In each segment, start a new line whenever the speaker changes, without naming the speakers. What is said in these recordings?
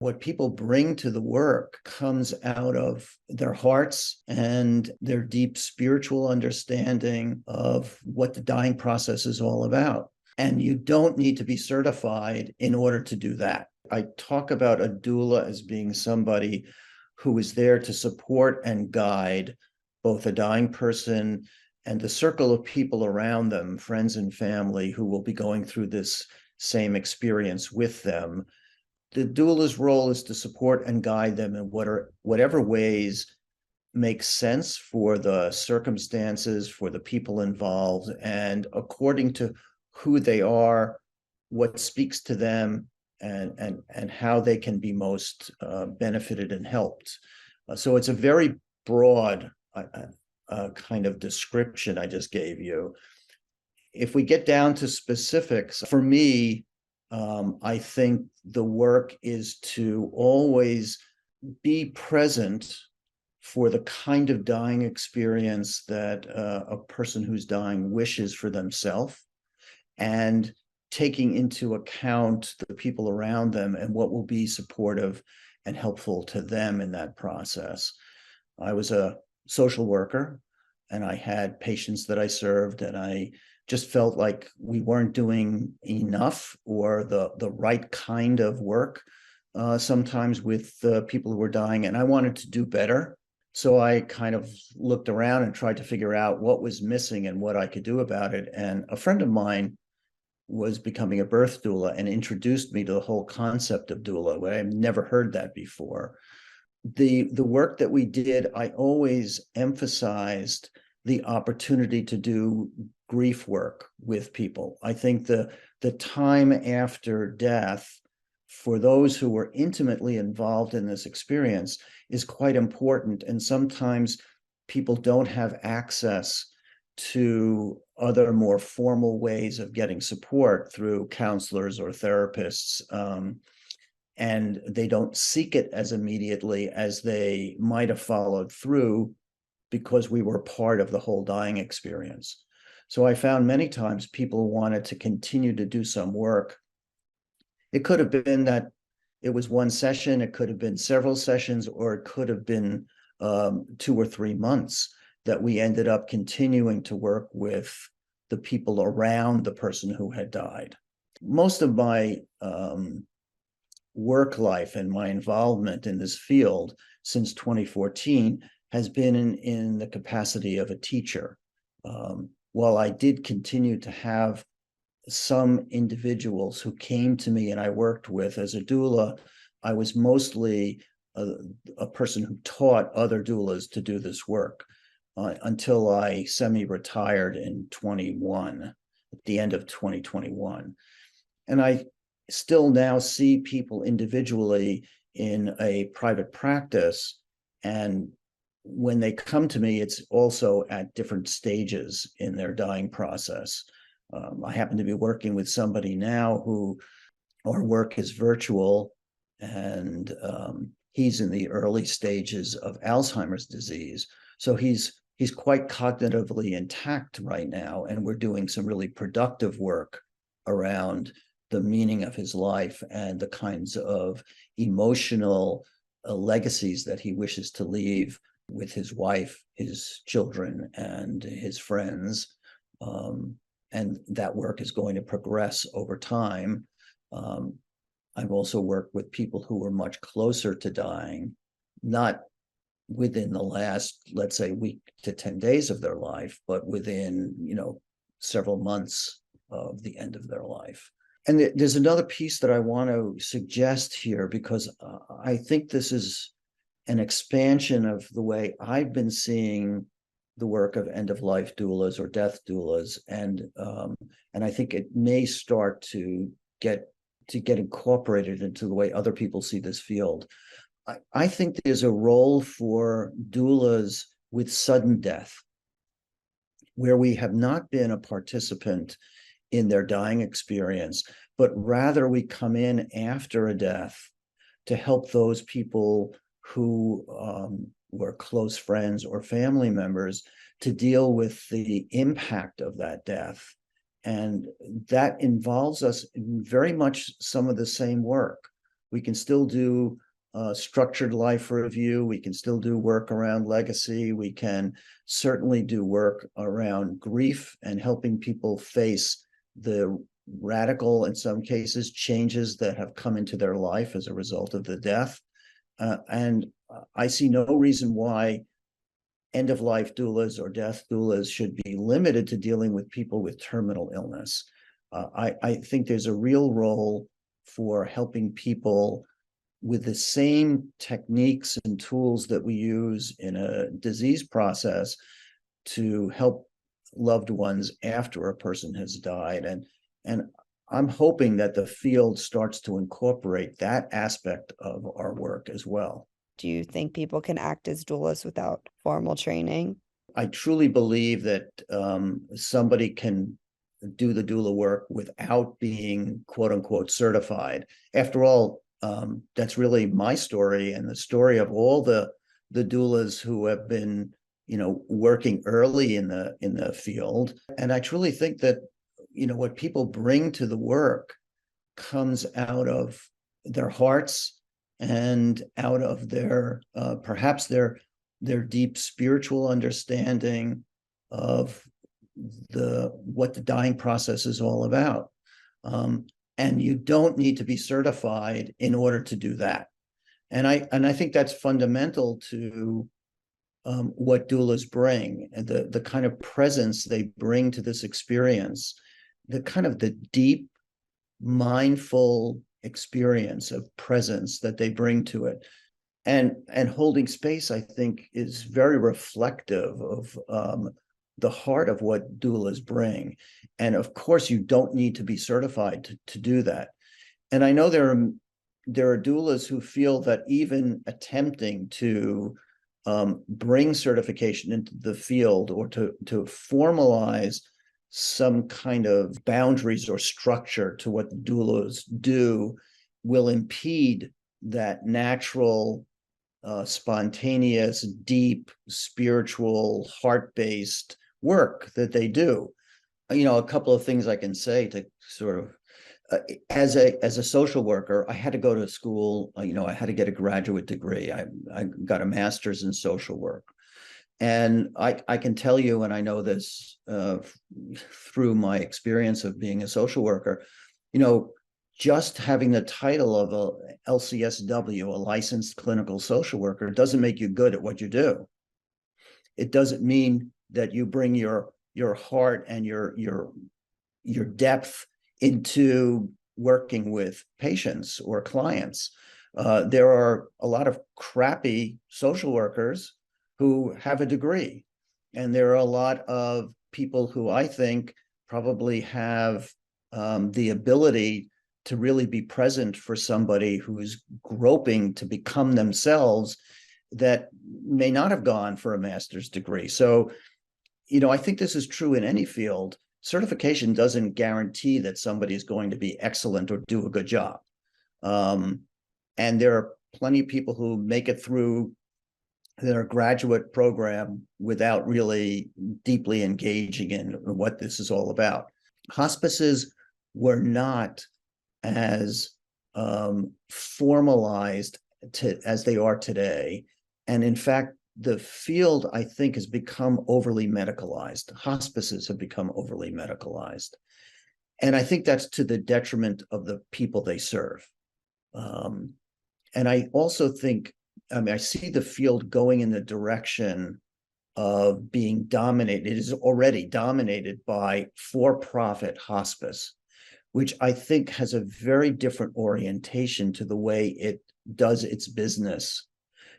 what people bring to the work comes out of their hearts and their deep spiritual understanding of what the dying process is all about. And you don't need to be certified in order to do that. I talk about a doula as being somebody who is there to support and guide both a dying person and the circle of people around them, friends and family, who will be going through this same experience with them. The doula's role is to support and guide them in whatever ways make sense for the circumstances, for the people involved, and according to who they are, what speaks to them, and how they can be most benefited and helped. So it's a very broad kind of description I just gave you. If we get down to specifics, for me, I think the work is to always be present for the kind of dying experience that a person who's dying wishes for themselves, and taking into account the people around them and what will be supportive and helpful to them in that process. I was a social worker and I had patients that I served, and I just felt like we weren't doing enough or the right kind of work sometimes with people who were dying, and I wanted to do better. So I kind of looked around and tried to figure out what was missing and what I could do about it. And a friend of mine was becoming a birth doula and introduced me to the whole concept of doula, where I've never heard that before. The work that we did, I always emphasized the opportunity to do grief work with people. I think the time after death, for those who were intimately involved in this experience, is quite important. And sometimes people don't have access to other more formal ways of getting support through counselors or therapists. And they don't seek it as immediately as they might have followed through, because we were part of the whole dying experience. So I found many times people wanted to continue to do some work. It could have been that it was one session, it could have been several sessions, or it could have been 2 or 3 months that we ended up continuing to work with the people around the person who had died. Most of my work life and my involvement in this field since 2014 has been in the capacity of a teacher. While I did continue to have some individuals who came to me and I worked with as a doula, I was mostly a person who taught other doulas to do this work until I semi-retired in 21, at the end of 2021. And I still now see people individually in a private practice, and when they come to me, it's also at different stages in their dying process. I happen to be working with somebody now who our work is virtual, and he's in the early stages of Alzheimer's disease. So he's quite cognitively intact right now, and we're doing some really productive work around the meaning of his life and the kinds of emotional legacies that he wishes to leave with his wife, his children, and his friends. And that work is going to progress over time. I've also worked with people who were much closer to dying, not within the last, let's say, week to 10 days of their life, but within, several months of the end of their life. And there's another piece that I want to suggest here, because I think this is an expansion of the way I've been seeing the work of end-of-life doulas or death doulas, and I think it may start to get incorporated into the way other people see this field. I think there's a role for doulas with sudden death, where we have not been a participant in their dying experience, but rather we come in after a death to help those people who were close friends or family members to deal with the impact of that death. And that involves us in very much some of the same work. We can still do structured life review. We can still do work around legacy. We can certainly do work around grief and helping people face the radical, in some cases, changes that have come into their life as a result of the death. And I see no reason why end-of-life doulas or death doulas should be limited to dealing with people with terminal illness. I think there's a real role for helping people with the same techniques and tools that we use in a disease process to help loved ones after a person has died. And I'm hoping that the field starts to incorporate that aspect of our work as well.
Do you think people can act as doulas without formal training?
I truly believe that somebody can do the doula work without being quote unquote certified. After all, that's really my story and the story of all the doulas who have been, working early in the field. And I truly think that, what people bring to the work comes out of their hearts and out of their perhaps their deep spiritual understanding of what the dying process is all about. And you don't need to be certified in order to do that. And I think that's fundamental to what doulas bring, and the kind of presence they bring to this experience, the deep, mindful experience of presence that they bring to it. And holding space, I think, is very reflective of the heart of what doulas bring. And of course, you don't need to be certified to do that. And I know there are doulas who feel that even attempting to bring certification into the field or to formalize some kind of boundaries or structure to what the doulas do will impede that natural, spontaneous, deep, spiritual, heart-based work that they do. A couple of things I can say to sort of, as a social worker, I had to go to school. I had to get a graduate degree. I got a master's in social work. And I can tell you, and I know this through my experience of being a social worker, just having the title of a LCSW, a licensed clinical social worker, doesn't make you good at what you do. It doesn't mean that you bring your heart and your depth into working with patients or clients. There are a lot of crappy social workers who have a degree, and there are a lot of people who I think probably have the ability to really be present for somebody who's groping to become themselves that may not have gone for a master's degree. So, I think this is true in any field. Certification doesn't guarantee that somebody is going to be excellent or do a good job. And there are plenty of people who make it through their graduate program without really deeply engaging in what this is all about. Hospices were not as formalized as they are today. And in fact, the field, I think, has become overly medicalized. Hospices have become overly medicalized. And I think that's to the detriment of the people they serve. And I also think, I see the field going in the direction of being dominated. It is already dominated by for-profit hospice, which I think has a very different orientation to the way it does its business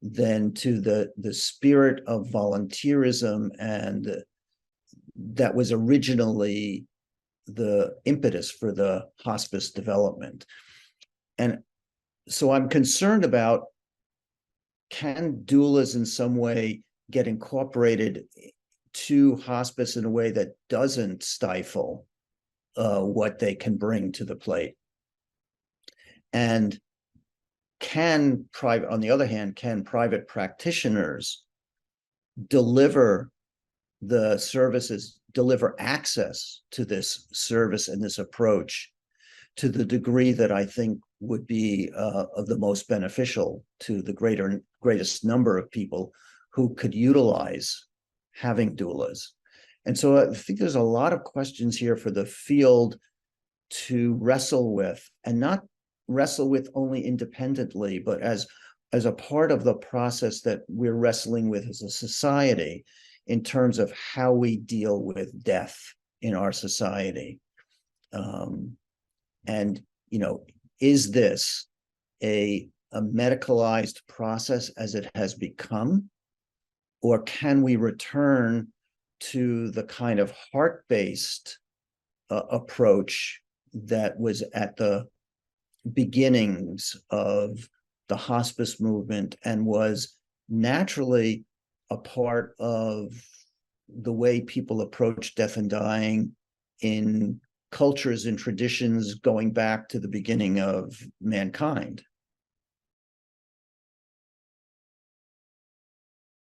than to the spirit of volunteerism and that was originally the impetus for the hospice development. And so I'm concerned about, can doulas in some way get incorporated to hospice in a way that doesn't stifle what they can bring to the plate? And on the other hand, can private practitioners deliver the services, deliver access to this service and this approach to the degree that I think would be of the most beneficial to the greatest number of people who could utilize having doulas. And so I think there's a lot of questions here for the field to wrestle with, and not wrestle with only independently, but as a part of the process that we're wrestling with as a society in terms of how we deal with death in our society. And, you know, is this a medicalized process as it has become? Or can we return to the kind of heart-based approach that was at the beginnings of the hospice movement and was naturally a part of the way people approach death and dying in cultures and traditions going back to the beginning of mankind?